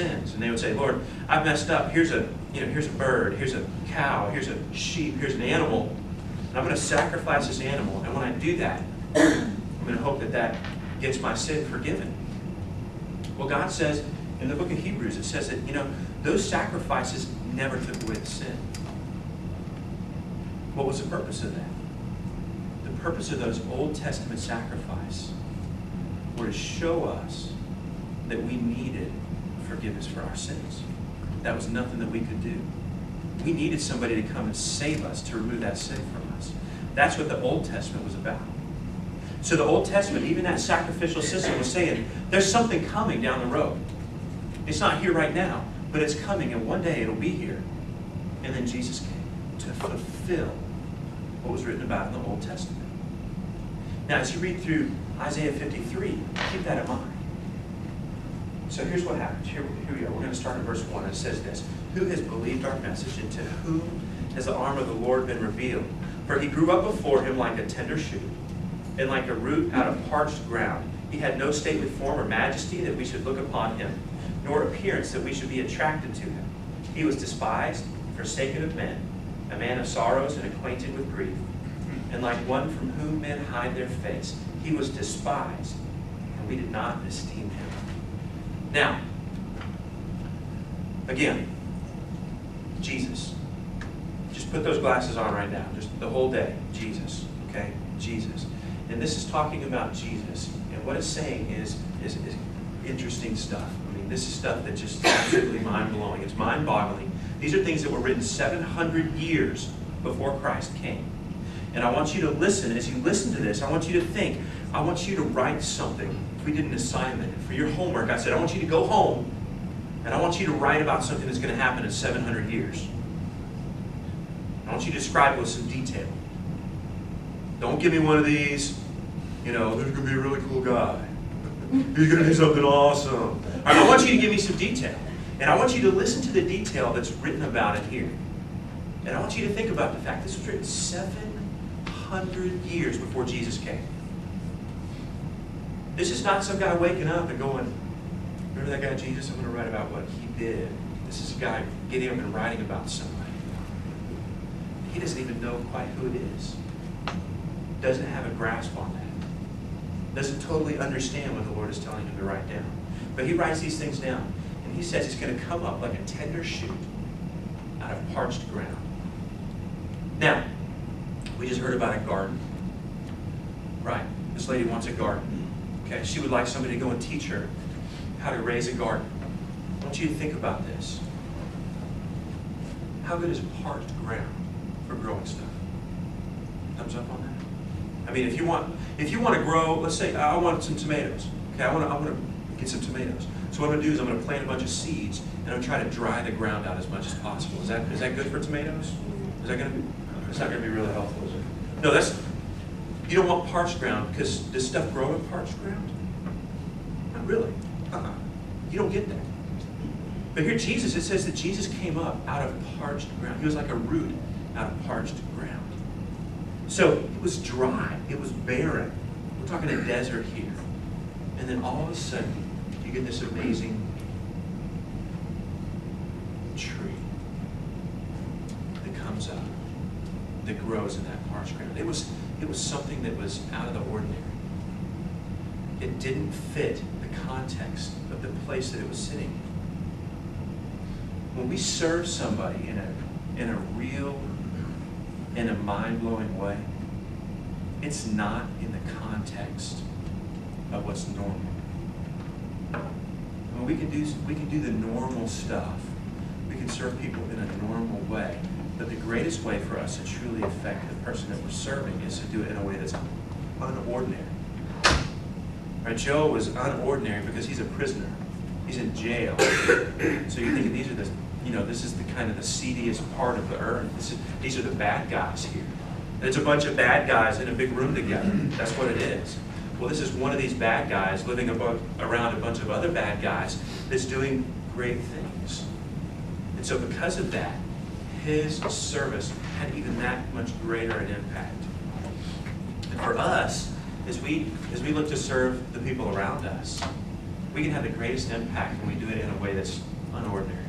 sins. And they would say, Lord, I've messed up. Here's a bird, here's a cow, here's a sheep, here's an animal. And I'm going to sacrifice this animal. And when I do that, I'm going to hope that that gets my sin forgiven. Well, God says in the book of Hebrews, it says that, those sacrifices never took away the sin. What was the purpose of that? The purpose of those Old Testament sacrifices were to show us that we needed forgiveness for our sins. That was nothing that we could do. We needed somebody to come and save us, to remove that sin from us. That's what the Old Testament was about. So the Old Testament, even that sacrificial system, was saying, there's something coming down the road. It's not here right now, but it's coming, and one day it'll be here. And then Jesus came to fulfill what was written about in the Old Testament. Now, as you read through Isaiah 53, keep that in mind. So here's what happens. Here we are. We're going to start in verse 1. It says this: Who has believed our message, and to whom has the arm of the Lord been revealed? For he grew up before him like a tender shoot, and like a root out of parched ground. He had no stately form or majesty that we should look upon him, nor appearance that we should be attracted to him. He was despised, forsaken of men, a man of sorrows and acquainted with grief. And like one from whom men hide their face, he was despised, and we did not esteem him. Now, again, Jesus. Just put those glasses on right now. Just the whole day. Jesus. Okay? Jesus. And this is talking about Jesus. And what it's saying is interesting stuff. I mean, this is stuff that just absolutely mind-blowing. It's mind-boggling. These are things that were written 700 years before Christ came. And I want you to listen. As you listen to this, I want you to think. I want you to write something. If we did an assignment for your homework, I said, I want you to go home and I want you to write about something that's going to happen in 700 years. I want you to describe it with some detail. Don't give me one of these, there's going to be a really cool guy. He's going to do something awesome. I want you to give me some detail. And I want you to listen to the detail that's written about it here. And I want you to think about the fact this was written 700 years before Jesus came. This is not some guy waking up and going, remember that guy Jesus? I'm going to write about what he did. This is a guy getting up and writing about somebody. He doesn't even know quite who it is. Doesn't have a grasp on that. Doesn't totally understand what the Lord is telling him to write down. But he writes these things down. And he says he's going to come up like a tender shoot out of parched ground. Now, we just heard about a garden. Right. This lady wants a garden. Okay. She would like somebody to go and teach her how to raise a garden. I want you to think about this. How good is parched ground for growing stuff? Thumbs up on that. I mean, if you want to grow, let's say I want some tomatoes. Okay, I want to get some tomatoes. So what I'm going to do is I'm going to plant a bunch of seeds and I'm going to try to dry the ground out as much as possible. Is that good for tomatoes? Is that going to be? It's not going to be really helpful, is it? No, you don't want parched ground because does stuff grow in parched ground? Not really. You don't get that. But here Jesus, it says that Jesus came up out of parched ground. He was like a root out of parched ground. So it was dry. It was barren. We're talking a desert here. And then all of a sudden, you get this amazing tree that comes up, that grows in that parched ground. It was something that was out of the ordinary. It didn't fit the context of the place that it was sitting in. When we serve somebody in a real, in a mind-blowing way, it's not in the context of what's normal. I mean, we can do the normal stuff. We can serve people in a normal way. But the greatest way for us to truly affect the person that we're serving is to do it in a way that's unordinary. Right? Joe was unordinary because he's a prisoner. He's in jail. So you're thinking this is the kind of the seediest part of the earth. These are the bad guys here. And it's a bunch of bad guys in a big room together. That's what it is. Well, this is one of these bad guys living around a bunch of other bad guys that's doing great things. And so because of that, his service had even that much greater an impact. And for us, as we look to serve the people around us, we can have the greatest impact when we do it in a way that's unordinary.